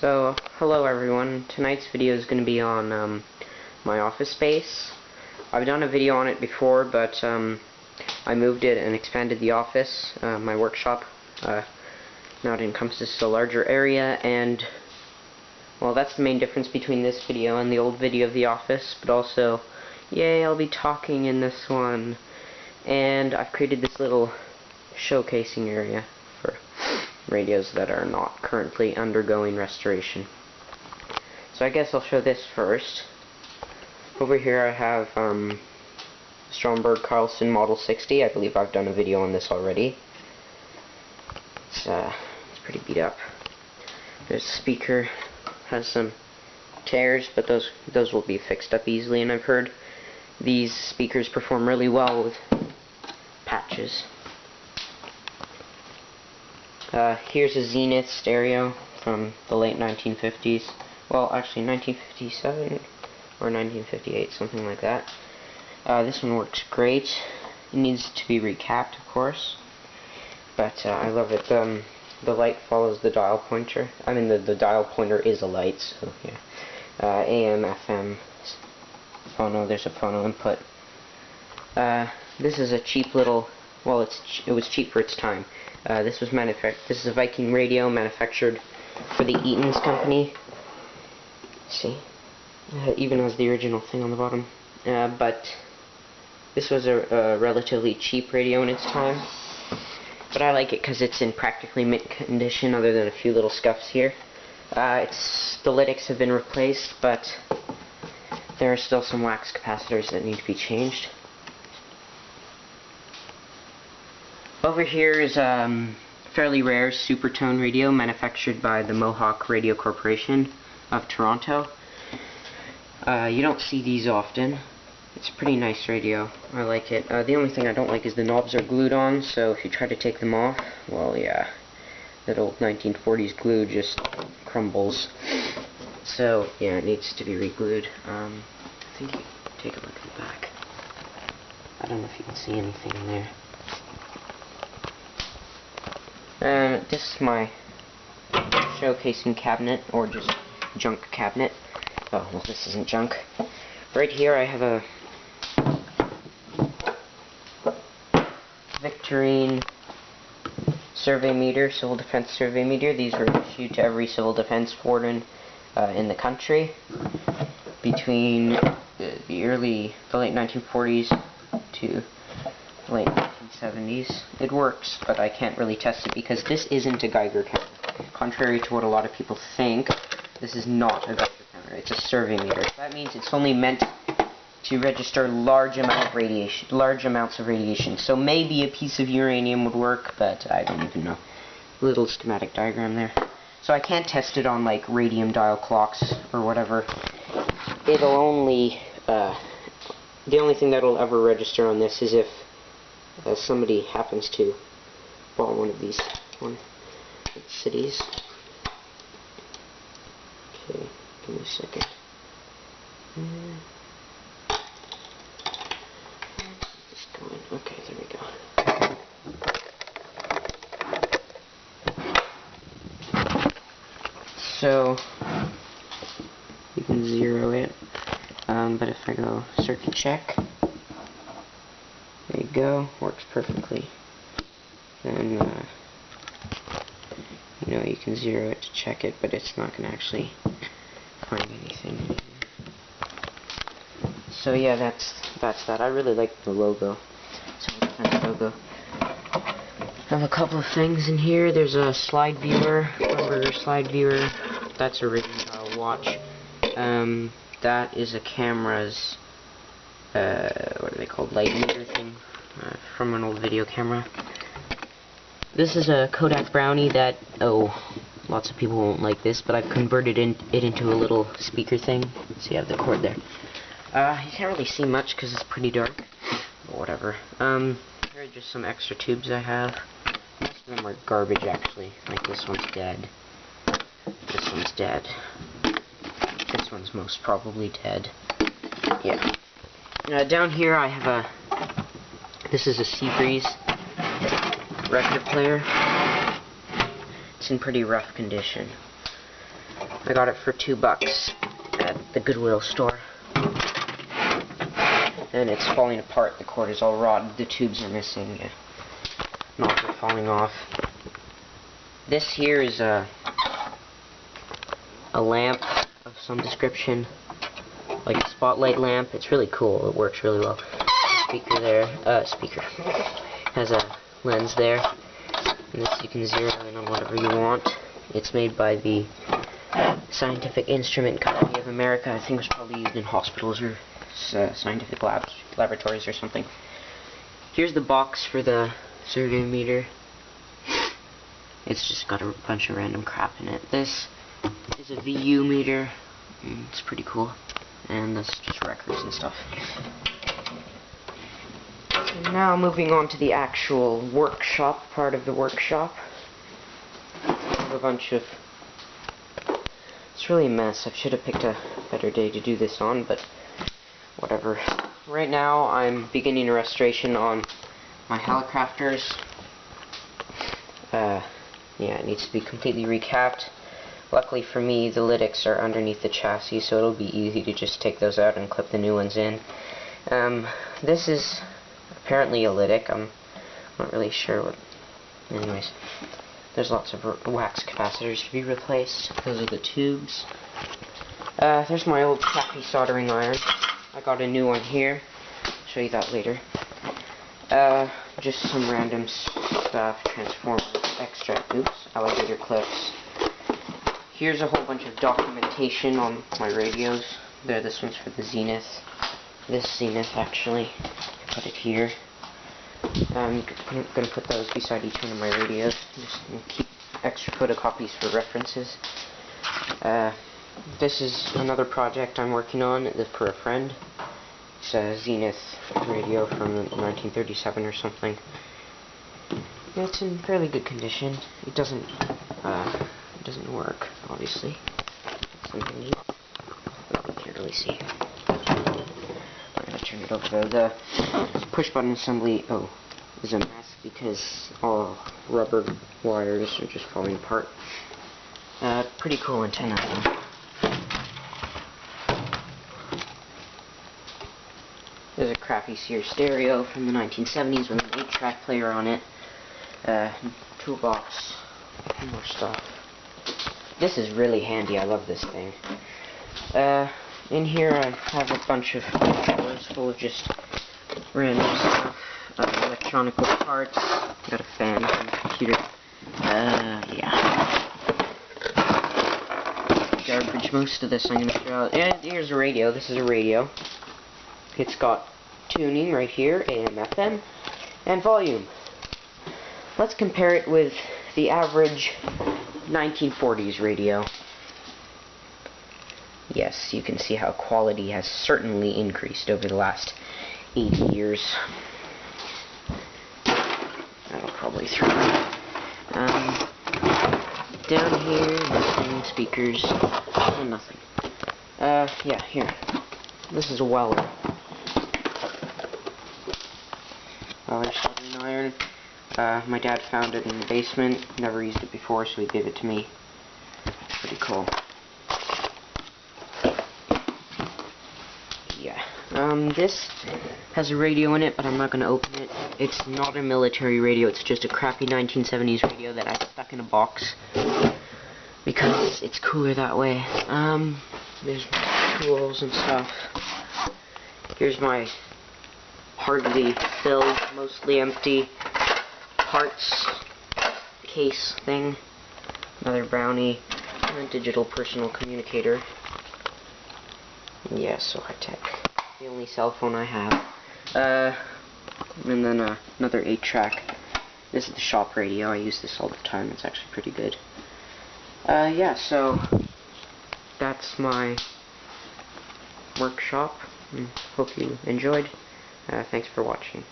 So, hello everyone. Tonight's video is going to be on my office space. I've done a video on it before, but I moved it and expanded the office, my workshop. Now it encompasses a larger area, and well, that's the main difference between this video and the old video of the office, but also, yay, I'll be talking in this one. And I've created this little showcasing area for radios that are not currently undergoing restoration. So I guess I'll show this first. Over here I have Stromberg Carlson Model 60. I believe I've done a video on this already. It's pretty beat up. There's a speaker, has some tears, but those will be fixed up easily, and I've heard these speakers perform really well with patches. Here's a Zenith stereo from the late 1950s. Well, actually 1957 or 1958, something like that. This one works great. It needs to be recapped, of course, but I love it. The light follows the dial pointer. I mean, the dial pointer is a light, so yeah. AM, FM, phono. There's a phono input. This is a cheap little. Well, it was cheap for its time. This is a Viking radio manufactured for the Eaton's company. See, it even has the original thing on the bottom. But this was a relatively cheap radio in its time. But I like it because it's in practically mint condition, other than a few little scuffs here. The lytics have been replaced, but there are still some wax capacitors that need to be changed. Over here is fairly rare Supertone radio manufactured by the Mohawk Radio Corporation of Toronto. You don't see these often. It's a pretty nice radio. I like it. The only thing I don't like is the knobs are glued on, so if you try to take them off, well, yeah, that old 1940s glue just crumbles. So, yeah, it needs to be re-glued. I think you can take a look at the back. I don't know if you can see anything in there. This is my showcasing cabinet, or just junk cabinet. Oh, well, this isn't junk. Right here I have a Victorine survey meter, civil defense survey meter. These were issued to every civil defense warden in the country between the late 1940s to late 1970s. It works, but I can't really test it because this isn't a Geiger counter. Contrary to what a lot of people think, this is not a Geiger counter. It's a survey meter. That means it's only meant to register large amounts of radiation. So maybe a piece of uranium would work, but I don't even know. Little schematic diagram there. So I can't test it on like radium dial clocks or whatever. It'll only the only thing that'll ever register on this is if somebody happens to bomb one of these cities. Okay, give me a second. Just going. Okay, there we go. So you can zero it, but if I go circuit check, there you go, works perfectly. Then you can zero it to check it, but it's not going to actually find anything. So yeah, that's that. I really like the logo. Civil Defense logo. I have a couple of things in here. There's a slide viewer, Schlumberger slide viewer. That's a Rittenhouse watch. That is a camera's what are they called? Light meter thing from an old video camera. This is a Kodak Brownie that, lots of people won't like this, but I've converted it into a little speaker thing. So you have the cord there. You can't really see much because it's pretty dark, but whatever. Here are just some extra tubes I have. Most of them are garbage, actually. Like this one's dead. This one's dead. This one's most probably dead. Yeah. Down here I have this is a Seabreeze record player. It's in pretty rough condition. I got it for $2 at the Goodwill store. And it's falling apart. The cord is all rotted. The tubes are missing. Yeah. Knobs are falling off. This here is a lamp of some description, like a spotlight lamp. It's really cool. It works really well. Speaker there. Has a lens there. And this you can zero in on whatever you want. It's made by the Scientific Instrument Company of America. I think it was probably used in hospitals or scientific laboratories or something. Here's the box for the survey meter. It's just got a bunch of random crap in it. This is a VU meter. It's pretty cool. And that's just records and stuff. And now moving on to the actual workshop part of the workshop. I have a bunch of... It's really a mess. I should have picked a better day to do this on, but whatever. Right now I'm beginning a restoration on my Helicrafters. Yeah, it needs to be completely recapped. Luckily for me, the Lytics are underneath the chassis, so it'll be easy to just take those out and clip the new ones in. This is apparently a Lytic. I'm not really sure what... Anyways, there's lots of wax capacitors to be replaced. Those are the tubes. There's my old crappy soldering iron. I got a new one here. I'll show you that later. Just some random stuff, transformers, extra, alligator clips. Here's a whole bunch of documentation on my radios. This one's for the Zenith. This Zenith, actually. Put it here. I'm going to put those beside each one of my radios. Just keep extra photocopies for references. This is another project I'm working on for a friend. It's a Zenith radio from 1937 or something. It's in fairly good condition. It doesn't work, obviously. Something neat. You can't really see. I'm gonna turn it over there. The push button assembly is a mess because all rubber wires are just falling apart. Pretty cool antenna though. There's a crappy Sears stereo from the 1970s with an 8-track player on it. Toolbox. More stuff. This is really handy. I love this thing. In here I have a bunch of drawers full of just random stuff. Electronic parts. Got a fan from the computer. Yeah. Garbage. Most of this I'm going to throw out. And here's a radio. This is a radio. It's got tuning right here, AM, FM, and volume. Let's compare it with the average 1940s radio. Yes, you can see how quality has certainly increased over the last 80 years. That'll probably throw it. Down here, nothing, speakers, nothing. Yeah, here. This is a Weller. Weller soldering iron. My dad found it in the basement. Never used it before, so he gave it to me. Pretty cool. Yeah. This has a radio in it, but I'm not going to open it. It's not a military radio. It's just a crappy 1970s radio that I stuck in a box because it's cooler that way. There's tools and stuff. Here's my hardly filled, mostly empty parts case thing. Another Brownie, and a digital personal communicator. Yeah, so high tech. The only cell phone I have. And then another 8-track. This is the shop radio. I use this all the time. It's actually pretty good. Yeah, so that's my workshop. Hope you enjoyed. Thanks for watching.